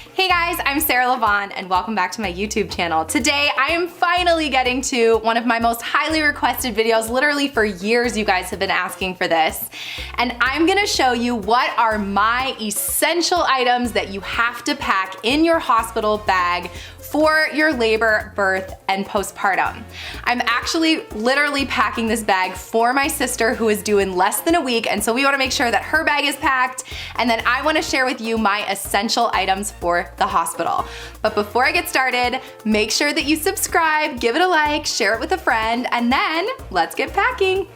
Hey guys, I'm Sarah Lavonne and welcome back to my YouTube channel. Today I am finally getting to one of my most highly requested videos. Literally for years you guys have been asking for this. And I'm gonna show you what are my essential items that you have to pack in your hospital bag for your labor, birth, and postpartum. I'm actually literally packing this bag for my sister who is due in less than a week, and so we wanna make sure that her bag is packed, and then I wanna share with you my essential items for the hospital. But before I get started, make sure that you subscribe, give it a like, share it with a friend, and then let's get packing.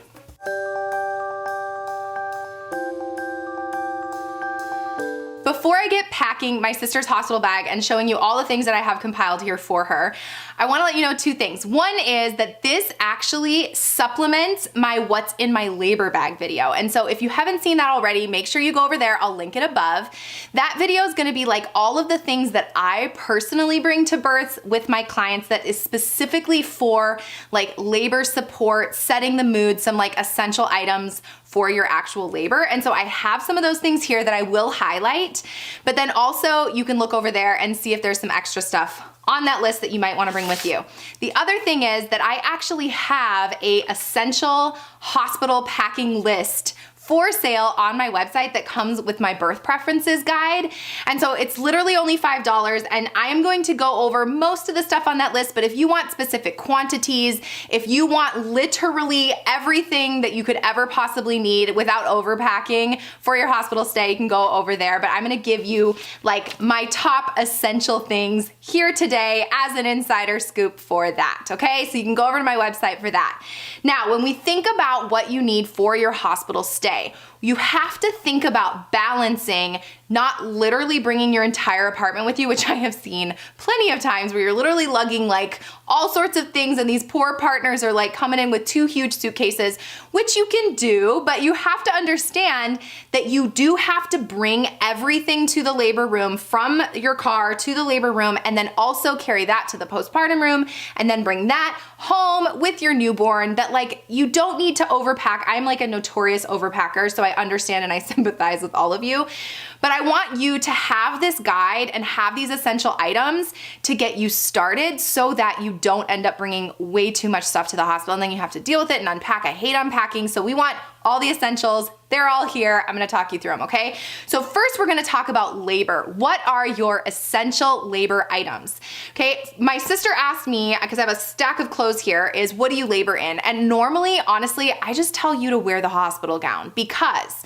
Before I get packing my sister's hospital bag and showing you all the things that I have compiled here for her, I wanna let you know two things. One is that this actually supplements my what's in my labor bag video. And so if you haven't seen that already, make sure you go over there, I'll link it above. That video is gonna be like all of the things that I personally bring to births with my clients that is specifically for like labor support, setting the mood, some like essential items for your actual labor. And so I have some of those things here that I will highlight, but then also you can look over there and see if there's some extra stuff on that list that you might wanna bring with you. The other thing is that I actually have a essential hospital packing list for sale on my website that comes with my birth preferences guide. And so it's literally only $5, and I am going to go over most of the stuff on that list, but if you want specific quantities, if you want literally everything that you could ever possibly need without overpacking for your hospital stay, you can go over there. But I'm gonna give you like my top essential things here today as an insider scoop for that, okay? So you can go over to my website for that. Now, when we think about what you need for your hospital stay, you have to think about balancing, not literally bringing your entire apartment with you, which I have seen plenty of times where you're literally lugging like all sorts of things and these poor partners are like coming in with 2 huge suitcases, which you can do, but you have to understand that you do have to bring everything to the labor room from your car to the labor room, and then also carry that to the postpartum room, and then bring that home with your newborn. That like, you don't need to overpack. I'm like a notorious overpacker, so I understand and I sympathize with all of you. But I want you to have this guide and have these essential items to get you started so that you don't end up bringing way too much stuff to the hospital and then you have to deal with it and unpack. I hate unpacking, so we want all the essentials. They're all here. I'm gonna talk you through them, okay? So first we're gonna talk about labor. What are your essential labor items? Okay, my sister asked me, because I have a stack of clothes here, is what do you labor in? And normally, honestly, I just tell you to wear the hospital gown because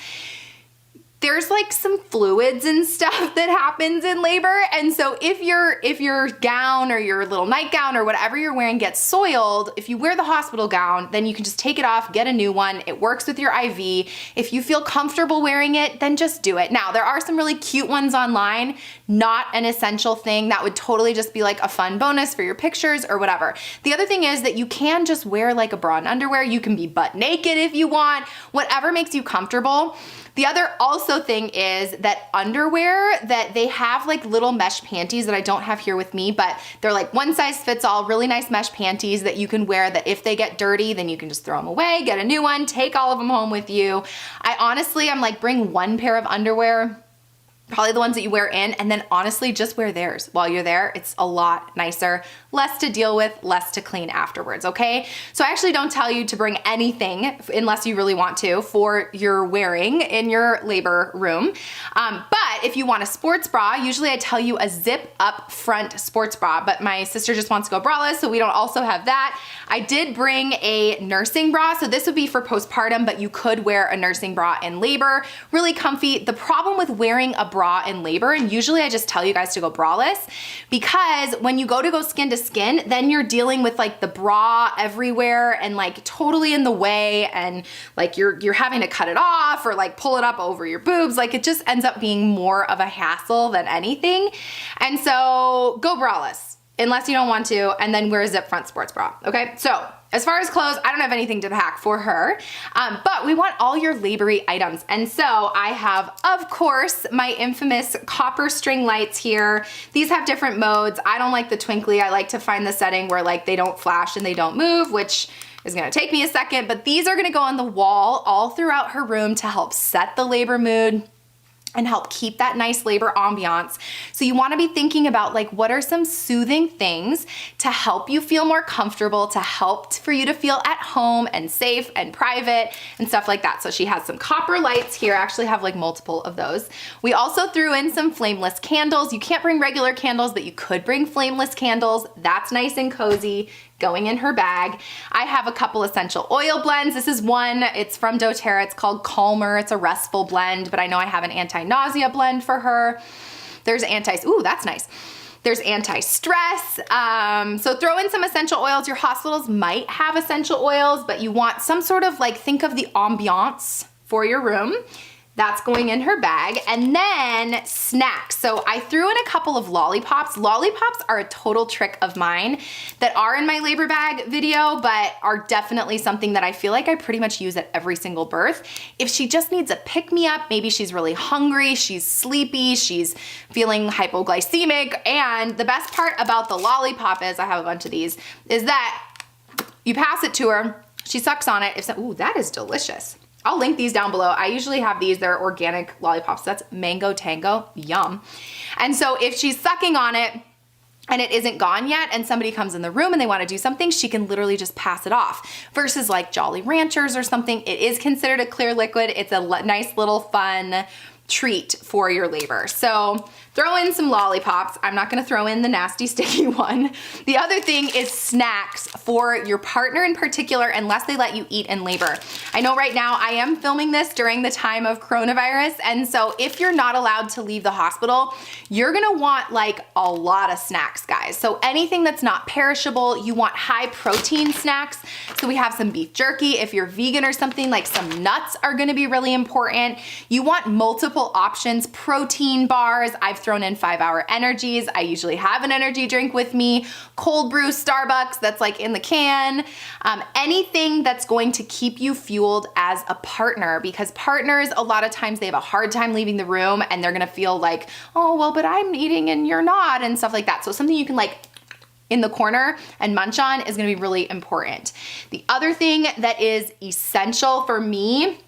there's like some fluids and stuff that happens in labor. And so if your gown or your little nightgown or whatever you're wearing gets soiled, if you wear the hospital gown, then you can just take it off, get a new one. It works with your IV. If you feel comfortable wearing it, then just do it. Now, there are some really cute ones online, not an essential thing. That would totally just be like a fun bonus for your pictures or whatever. The other thing is that you can just wear like a bra and underwear. You can be butt naked if you want, whatever makes you comfortable. The other also thing is that underwear, that they have like little mesh panties that I don't have here with me, but they're like one size fits all, really nice mesh panties that you can wear, that if they get dirty, then you can just throw them away, get a new one, take all of them home with you. I'm like, bring one pair of underwear, probably the ones that you wear in, and then honestly just wear theirs while you're there. It's a lot nicer, less to deal with, less to clean afterwards, okay? So I actually don't tell you to bring anything unless you really want to for your wearing in your labor room. But if you want a sports bra, usually I tell you a zip up front sports bra, but my sister just wants to go braless, so we don't also have that. I did bring a nursing bra, so this would be for postpartum, but you could wear a nursing bra in labor. Really comfy. The problem with wearing a bra in labor, and usually I just tell you guys to go braless, because when you go skin to skin, then you're dealing with like the bra everywhere and like totally in the way, and like you're having to cut it off or like pull it up over your boobs. Like it just ends up being more of a hassle than anything. And so go braless unless you don't want to, and then wear a zip front sports bra, okay? So as far as clothes, I don't have anything to pack for her, but we want all your labory items. And so I have, of course, my infamous copper string lights here. These have different modes. I don't like the twinkly. I like to find the setting where like they don't flash and they don't move, which is gonna take me a second, but these are gonna go on the wall all throughout her room to help set the labor mood. and help keep that nice labor ambiance. So you wanna be thinking about like, what are some soothing things to help you feel more comfortable, to help for you to feel at home and safe and private and stuff like that. So she has some copper lights here. I actually have like multiple of those. We also threw in some flameless candles. You can't bring regular candles, but you could bring flameless candles. That's nice and cozy, going in her bag. I have a couple essential oil blends. This is one, it's from doTERRA. It's called Calmer. It's a restful blend, but I know I have an anti-nausea blend for her. There's ooh, that's nice. There's anti-stress. So throw in some essential oils. Your hospitals might have essential oils, but you want some sort of like, think of the ambiance for your room. That's going in her bag. And then snacks. So I threw in a couple of lollipops. Lollipops are a total trick of mine that are in my labor bag video, but are definitely something that I feel like I pretty much use at every single birth. If she just needs a pick-me-up, maybe she's really hungry, she's sleepy, she's feeling hypoglycemic. And the best part about the lollipop is, I have a bunch of these, is that you pass it to her, she sucks on it. Ooh, that is delicious. I'll link these down below. I usually have these, they're organic lollipops. That's Mango Tango, yum. And so if she's sucking on it and it isn't gone yet and somebody comes in the room and they wanna do something, she can literally just pass it off. Versus like Jolly Ranchers or something, it is considered a clear liquid. It's a nice little fun treat for your labor. So throw in some lollipops. I'm not gonna throw in the nasty sticky one. The other thing is snacks for your partner in particular, unless they let you eat in labor. I know right now I am filming this during the time of coronavirus, and so if you're not allowed to leave the hospital, you're gonna want like a lot of snacks, guys. So anything that's not perishable, you want high protein snacks. So we have some beef jerky. If you're vegan or something, like some nuts are gonna be really important. You want multiple options, protein bars. I've thrown in 5-hour energies. I usually have an energy drink with me, cold brew Starbucks that's like in the can, anything that's going to keep you fueled as a partner, because partners, a lot of times they have a hard time leaving the room and they're gonna feel like, oh, well, but I'm eating and you're not, and stuff like that. So something you can like in the corner and munch on is gonna be really important. The other thing that is essential for me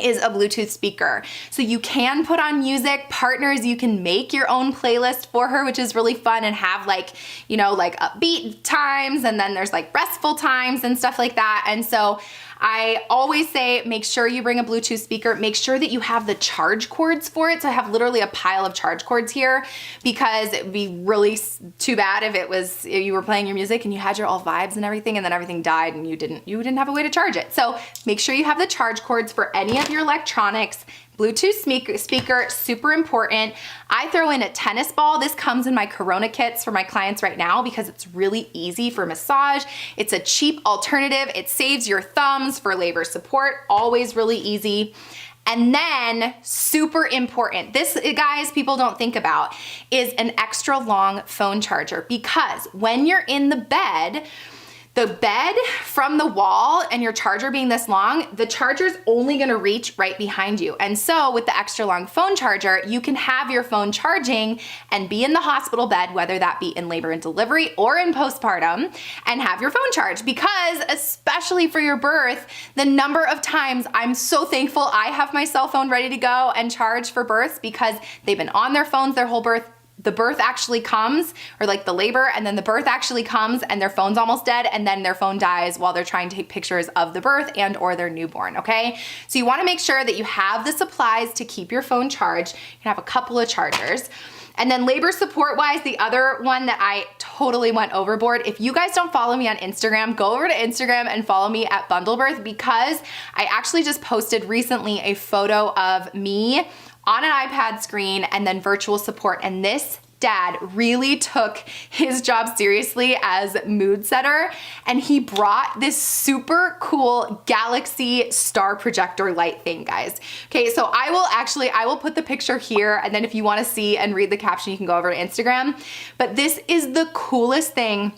is a Bluetooth speaker. So you can put on music. Partners, you can make your own playlist for her, which is really fun, and have like, you know, like upbeat times, and then there's like restful times and stuff like that. And so I always say, make sure you bring a Bluetooth speaker. Make sure that you have the charge cords for it. So I have literally a pile of charge cords here, because it'd be really too bad if you were playing your music and you had your all vibes and everything, and then everything died and you didn't have a way to charge it. So make sure you have the charge cords for any of your electronics. Bluetooth speaker, super important. I throw in a tennis ball. This comes in my Corona kits for my clients right now because it's really easy for massage. It's a cheap alternative. It saves your thumbs for labor support, always really easy. And then, super important, this, guys, people don't think about, is an extra long phone charger, because when you're in the bed from the wall and your charger being this long, the charger's only gonna reach right behind you. And so with the extra long phone charger, you can have your phone charging and be in the hospital bed, whether that be in labor and delivery or in postpartum, and have your phone charged. Because especially for your birth, the number of times I'm so thankful I have my cell phone ready to go and charge for births, because they've been on their phones their whole birth. The birth actually comes, or like the labor, and then the birth actually comes and their phone's almost dead, and then their phone dies while they're trying to take pictures of the birth and or their newborn, okay? So you wanna make sure that you have the supplies to keep your phone charged. You can have a couple of chargers. And then labor support wise, the other one that I totally went overboard, if you guys don't follow me on Instagram, go over to Instagram and follow me at Bundlebirth, because I actually just posted recently a photo of me on an iPad screen and then virtual support. And this dad really took his job seriously as mood setter, and he brought this super cool galaxy star projector light thing, guys. Okay, so I will put the picture here, and then if you wanna see and read the caption, you can go over to Instagram. But this is the coolest thing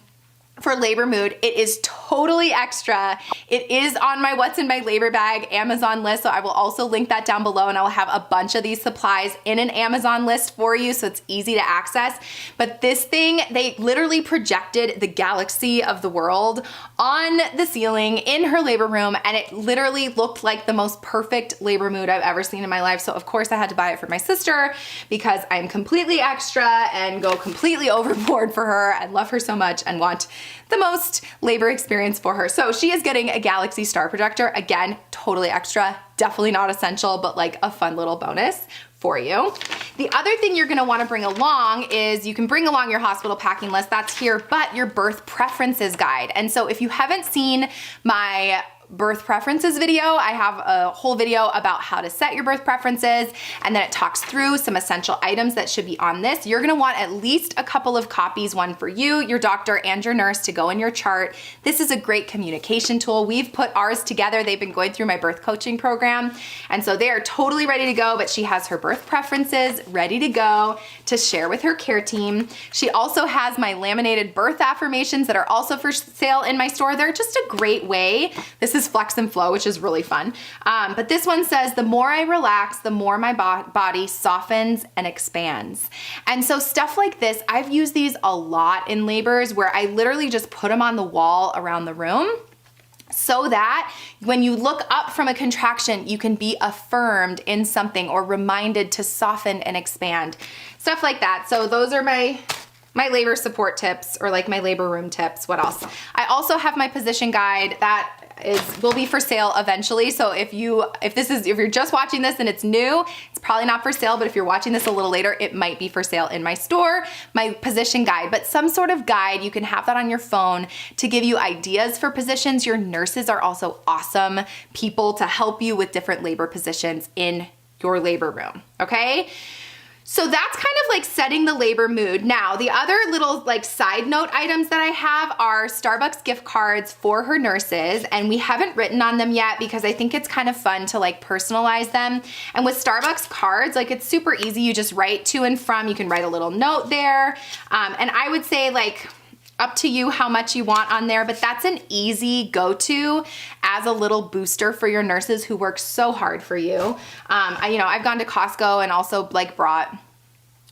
for Labor Mood. It is totally extra. It is on my What's in My Labor Bag Amazon list, so I will also link that down below, and I will have a bunch of these supplies in an Amazon list for you so it's easy to access. But this thing, they literally projected the galaxy of the world on the ceiling in her labor room, and it literally looked like the most perfect Labor Mood I've ever seen in my life. So of course I had to buy it for my sister because I'm completely extra and go completely overboard for her and love her so much and want the most labor experience for her. So she is getting a Galaxy Star Projector. Again, totally extra, definitely not essential, but like a fun little bonus for you. The other thing you're gonna wanna bring along is you can bring along your hospital packing list, that's here, but your birth preferences guide. And so if you haven't seen my birth preferences video, I have a whole video about how to set your birth preferences, and then it talks through some essential items that should be on this. You're gonna want at least a couple of copies, one for you, your doctor, and your nurse to go in your chart. This is a great communication tool. We've put ours together. They've been going through my birth coaching program, and so they are totally ready to go, but she has her birth preferences ready to go to share with her care team. She also has my laminated birth affirmations that are also for sale in my store. They're just a great way. This is Flex and Flow, which is really fun. But this one says, the more I relax, the more my body softens and expands. And so stuff like this, I've used these a lot in labors where I literally just put them on the wall around the room so that when you look up from a contraction, you can be affirmed in something or reminded to soften and expand. Stuff like that. So those are my labor support tips, or like my labor room tips. What else? I also have my position guide that will be for sale eventually. So if you're just watching this and it's new, it's probably not for sale, but if you're watching this a little later, it might be for sale in my store, my position guide. But some sort of guide, you can have that on your phone to give you ideas for positions. Your nurses are also awesome people to help you with different labor positions in your labor room, okay? So that's kind of like setting the labor mood. Now, the other little like side note items that I have are Starbucks gift cards for her nurses, and we haven't written on them yet because I think it's kind of fun to like personalize them. And with Starbucks cards, like it's super easy. You just write to and from, you can write a little note there. And I would say like, up to you how much you want on there, but that's an easy go-to as a little booster for your nurses who work so hard for you. I've gone to Costco and also like brought,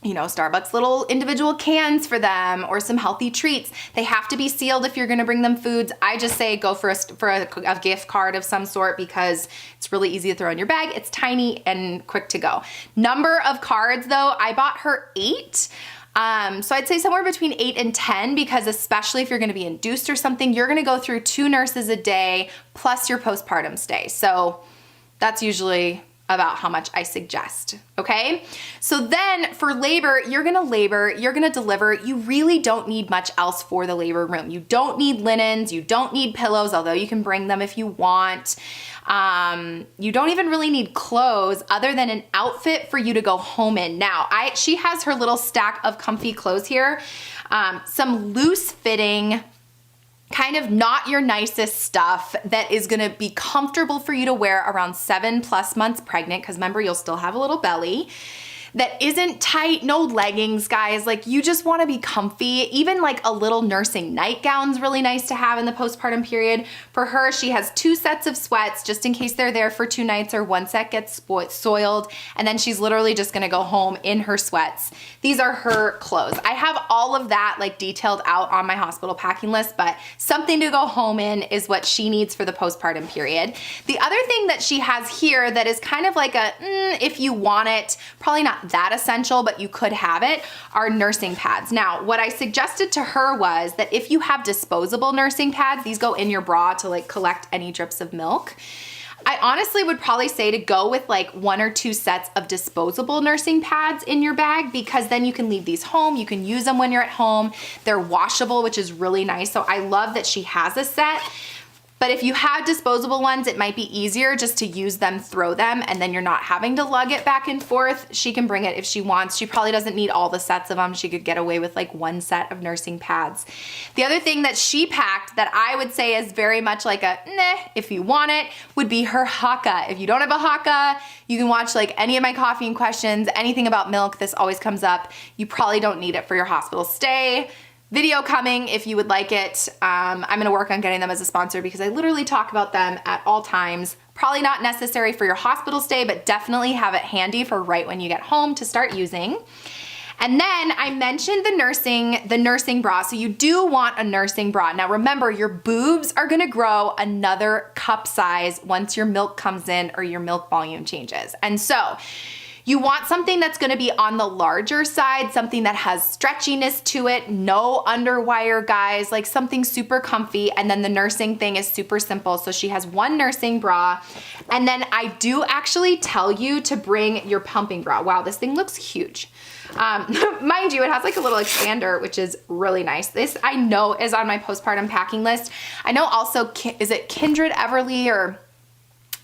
Starbucks little individual cans for them or some healthy treats. They have to be sealed if you're gonna bring them foods. I just say go for a gift card of some sort because it's really easy to throw in your bag. It's tiny and quick to go. Number of cards though, I bought her 8. So I'd say somewhere between 8 and 10, because especially if you're gonna be induced or something, you're gonna go through 2 nurses a day plus your postpartum stay. So that's usually about how much I suggest, okay? So then for labor, you're gonna deliver. You really don't need much else for the labor room. You don't need linens, you don't need pillows, although you can bring them if you want. You don't even really need clothes other than an outfit for you to go home in. Now, she has her little stack of comfy clothes here. Some loose fitting, kind of not your nicest stuff that is gonna be comfortable for you to wear around 7+ months pregnant, because remember, you'll still have a little belly. That isn't tight, no leggings, guys. Like, you just wanna be comfy. Even like a little nursing nightgown's really nice to have in the postpartum period. For her, she has 2 sets of sweats just in case they're there for 2 nights or one set gets soiled, and then she's literally just gonna go home in her sweats. These are her clothes. I have all of that like detailed out on my hospital packing list, but something to go home in is what she needs for the postpartum period. The other thing that she has here that is kind of like a, if you want it, probably not that essential, but you could have it, are nursing pads. Now, what I suggested to her was that if you have disposable nursing pads, these go in your bra to like collect any drips of milk. I honestly would probably say to go with like 1 or 2 sets of disposable nursing pads in your bag, because then you can leave these home. You can use them when you're at home. They're washable, which is really nice. So I love that she has a set. But if you have disposable ones, it might be easier just to use them, throw them, and then you're not having to lug it back and forth. She can bring it if she wants. She probably doesn't need all the sets of them. She could get away with like 1 set of nursing pads. The other thing that she packed that I would say is very much like a if you want it, would be her Haka. If you don't have a Haka, you can watch like any of my coffee and questions, anything about milk, this always comes up. You probably don't need it for your hospital stay. video coming if you would like it. I'm gonna work on getting them as a sponsor because I literally talk about them at all times. Probably not necessary for your hospital stay, but definitely have it handy for right when you get home to start using. And then I mentioned the nursing bra. So you do want a nursing bra. Now remember, your boobs are gonna grow another cup size once your milk comes in or your milk volume changes. And so you want something that's gonna be on the larger side, something that has stretchiness to it, no underwire, guys, like something super comfy. And then the nursing thing is super simple. So she has one nursing bra. And then I do actually tell you to bring your pumping bra. Wow, this thing looks huge. Mind you, it has like a little expander, which is really nice. This I know is on my postpartum packing list. I know also, is it Kindred Everly or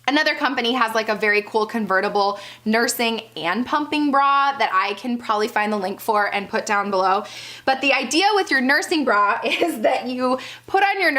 another company has like a very cool convertible nursing and pumping bra that I can probably find the link for and put down below. But the idea with your nursing bra is that you put on your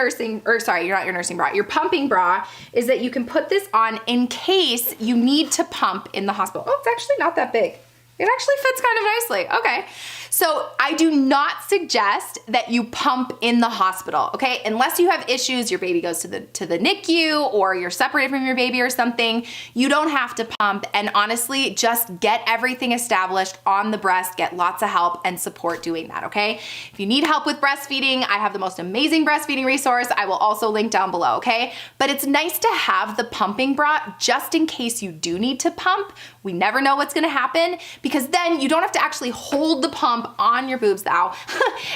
your pumping bra is that you can put this on in case you need to pump in the hospital. Oh, it's actually not that big. It actually fits kind of nicely. Okay. So I do not suggest that you pump in the hospital, okay? Unless you have issues, your baby goes to the NICU or you're separated from your baby or something, you don't have to pump. And honestly, just get everything established on the breast, get lots of help and support doing that, okay? If you need help with breastfeeding, I have the most amazing breastfeeding resource. I will also link down below, okay? But it's nice to have the pumping bra just in case you do need to pump. We never know what's gonna happen because then you don't have to actually hold the pump on your boobs, ow.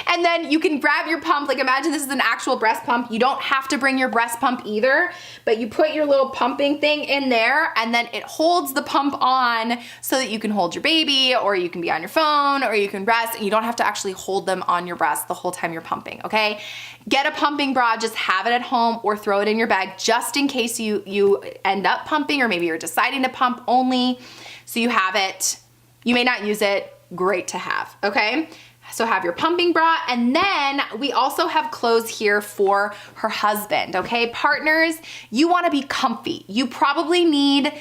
And then you can grab your pump, like imagine this is an actual breast pump. You don't have to bring your breast pump either, but you put your little pumping thing in there and then it holds the pump on so that you can hold your baby or you can be on your phone or you can rest and you don't have to actually hold them on your breast the whole time you're pumping, okay? Get a pumping bra, just have it at home or throw it in your bag just in case you end up pumping or maybe you're deciding to pump only. So you have it, you may not use it, great to have, okay? So have your pumping bra, and then we also have clothes here for her husband, okay? Partners, you wanna be comfy. You probably need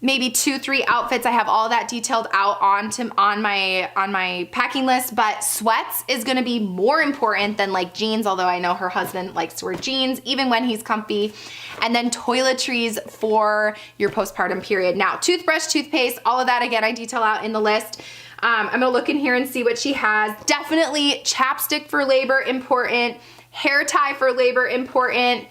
maybe 2-3 outfits. I have all that detailed out on my packing list, but sweats is gonna be more important than like jeans, although I know her husband likes to wear jeans even when he's comfy. And then toiletries for your postpartum period. Now, toothbrush, toothpaste, all of that again, I detail out in the list. I'm gonna look in here and see what she has. Definitely chapstick for labor, important. Hair tie for labor, important.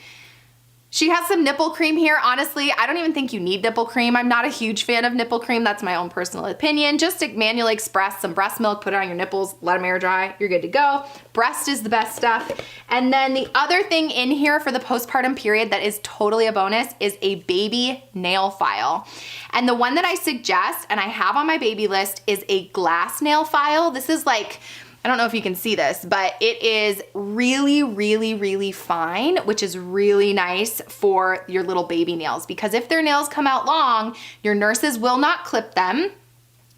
She has some nipple cream here. Honestly, I don't even think you need nipple cream. I'm not a huge fan of nipple cream. That's my own personal opinion. Just to manually express some breast milk, put it on your nipples, let them air dry, you're good to go. Breast is the best stuff. And then the other thing in here for the postpartum period that is totally a bonus is a baby nail file. And the one that I suggest, and I have on my baby list, is a glass nail file. This is like, I don't know if you can see this, but it is really, really, really fine, which is really nice for your little baby nails because if their nails come out long, your nurses will not clip them,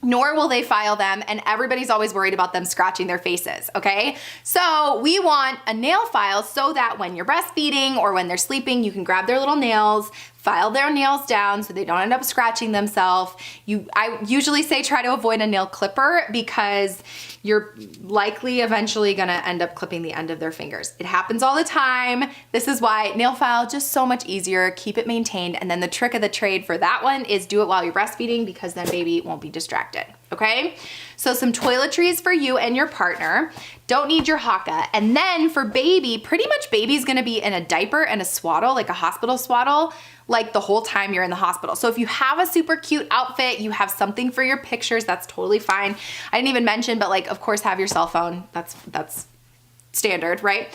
nor will they file them, and everybody's always worried about them scratching their faces, okay? So we want a nail file so that when you're breastfeeding or when they're sleeping, you can grab their little nails, file their nails down so they don't end up scratching themselves. I usually say try to avoid a nail clipper because you're likely eventually gonna end up clipping the end of their fingers. It happens all the time. This is why nail file, just so much easier, keep it maintained. And then the trick of the trade for that one is do it while you're breastfeeding because then baby won't be distracted, okay? So some toiletries for you and your partner. Don't need your haka. And then for baby, pretty much baby's gonna be in a diaper and a swaddle, like a hospital swaddle, like the whole time you're in the hospital. So if you have a super cute outfit, you have something for your pictures, that's totally fine. I didn't even mention, but like, of course, have your cell phone. That's standard, right?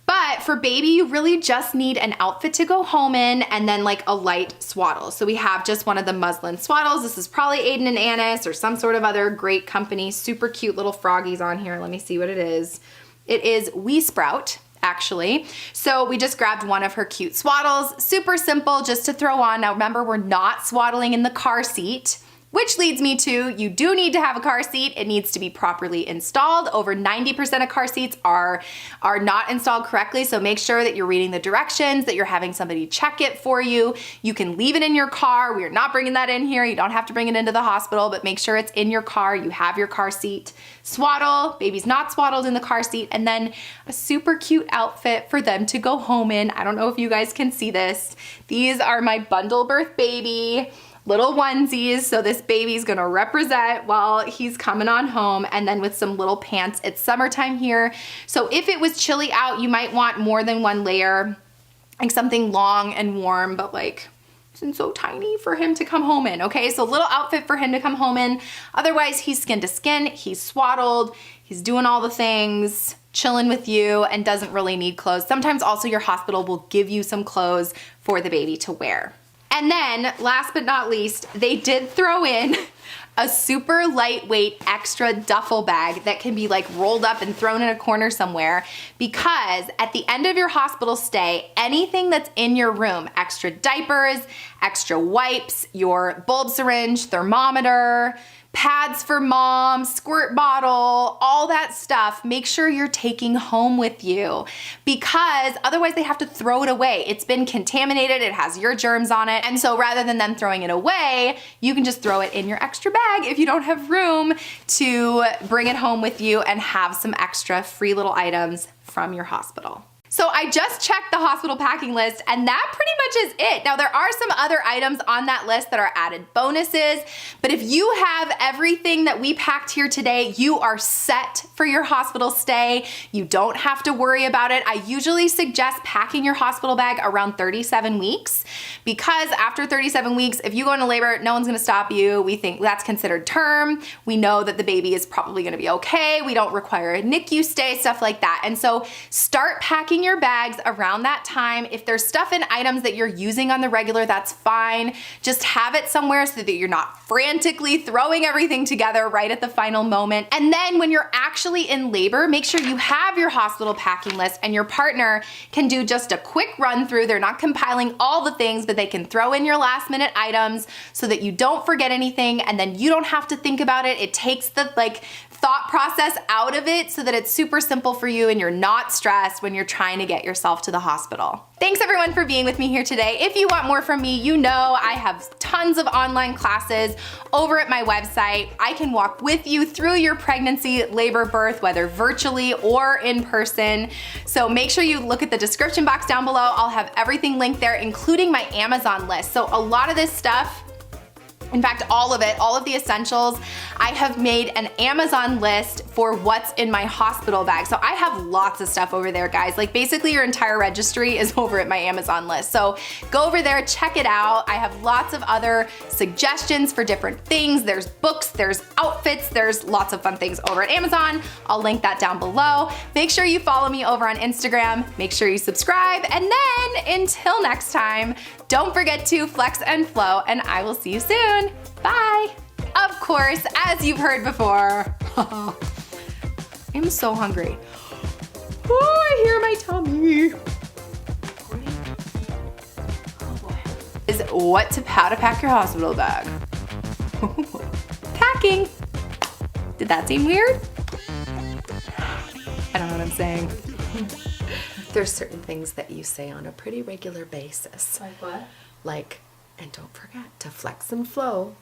But for baby, you really just need an outfit to go home in and then like a light swaddle. So we have just one of the muslin swaddles. This is probably Aiden and Annis or some sort of other great company. Super cute little froggies on here. Let me see what it is. It is We Sprout, actually. So we just grabbed one of her cute swaddles. Super simple, just to throw on. Now remember, we're not swaddling in the car seat. Which leads me to, you do need to have a car seat. It needs to be properly installed. Over 90% of car seats are not installed correctly, so make sure that you're reading the directions, that you're having somebody check it for you. You can leave it in your car. We are not bringing that in here. You don't have to bring it into the hospital, but make sure it's in your car. You have your car seat. Swaddle, baby's not swaddled in the car seat, and then a super cute outfit for them to go home in. I don't know if you guys can see this. These are my bundle birth baby little onesies, so this baby's gonna represent while he's coming on home, and then with some little pants. It's summertime here, so if it was chilly out, you might want more than one layer, like something long and warm, but like isn't so tiny for him to come home in, okay? So little outfit for him to come home in. Otherwise, he's skin to skin, he's swaddled, he's doing all the things, chilling with you, and doesn't really need clothes. Sometimes also your hospital will give you some clothes for the baby to wear. And then, last but not least, they did throw in a super lightweight extra duffel bag that can be like rolled up and thrown in a corner somewhere, because at the end of your hospital stay, anything that's in your room, extra diapers, extra wipes, your bulb syringe, thermometer, pads for mom, squirt bottle, all that stuff, make sure you're taking home with you, because otherwise they have to throw it away. It's been contaminated, it has your germs on it, and so rather than them throwing it away, you can just throw it in your extra bag if you don't have room to bring it home with you and have some extra free little items from your hospital. So I just checked the hospital packing list, and that pretty much is it. Now there are some other items on that list that are added bonuses, but if you have everything that we packed here today, you are set for your hospital stay. You don't have to worry about it. I usually suggest packing your hospital bag around 37 weeks, because after 37 weeks, if you go into labor, no one's gonna stop you. We think that's considered term. We know that the baby is probably gonna be okay. We don't require a NICU stay, stuff like that. And so start packing your bags around that time. If there's stuff and items that you're using on the regular, that's fine. Just have it somewhere so that you're not frantically throwing everything together right at the final moment. And then when you're actually in labor, make sure you have your hospital packing list, and your partner can do just a quick run through. They're not compiling all the things, but they can throw in your last minute items so that you don't forget anything, and then you don't have to think about it. It takes the thought process out of it so that it's super simple for you and you're not stressed when you're trying to get yourself to the hospital. Thanks everyone for being with me here today. If you want more from me, you know I have tons of online classes over at my website. I can walk with you through your pregnancy, labor, birth, whether virtually or in person. So make sure you look at the description box down below. I'll have everything linked there, including my Amazon list. So a lot of this stuff, in fact, all of it, all of the essentials, I have made an Amazon list for what's in my hospital bag. So I have lots of stuff over there, guys. Like basically your entire registry is over at my Amazon list. So go over there, check it out. I have lots of other suggestions for different things. There's books, there's outfits, there's lots of fun things over at Amazon. I'll link that down below. Make sure you follow me over on Instagram. Make sure you subscribe. And then until next time, don't forget to flex and flow, and I will see you soon. Bye. Of course, as you've heard before, I'm so hungry. Oh, I hear my tummy. Oh boy. Is how to pack your hospital bag. Packing. Did that seem weird? I don't know what I'm saying. There's certain things that you say on a pretty regular basis. Like what? Like, and don't forget to flex and flow.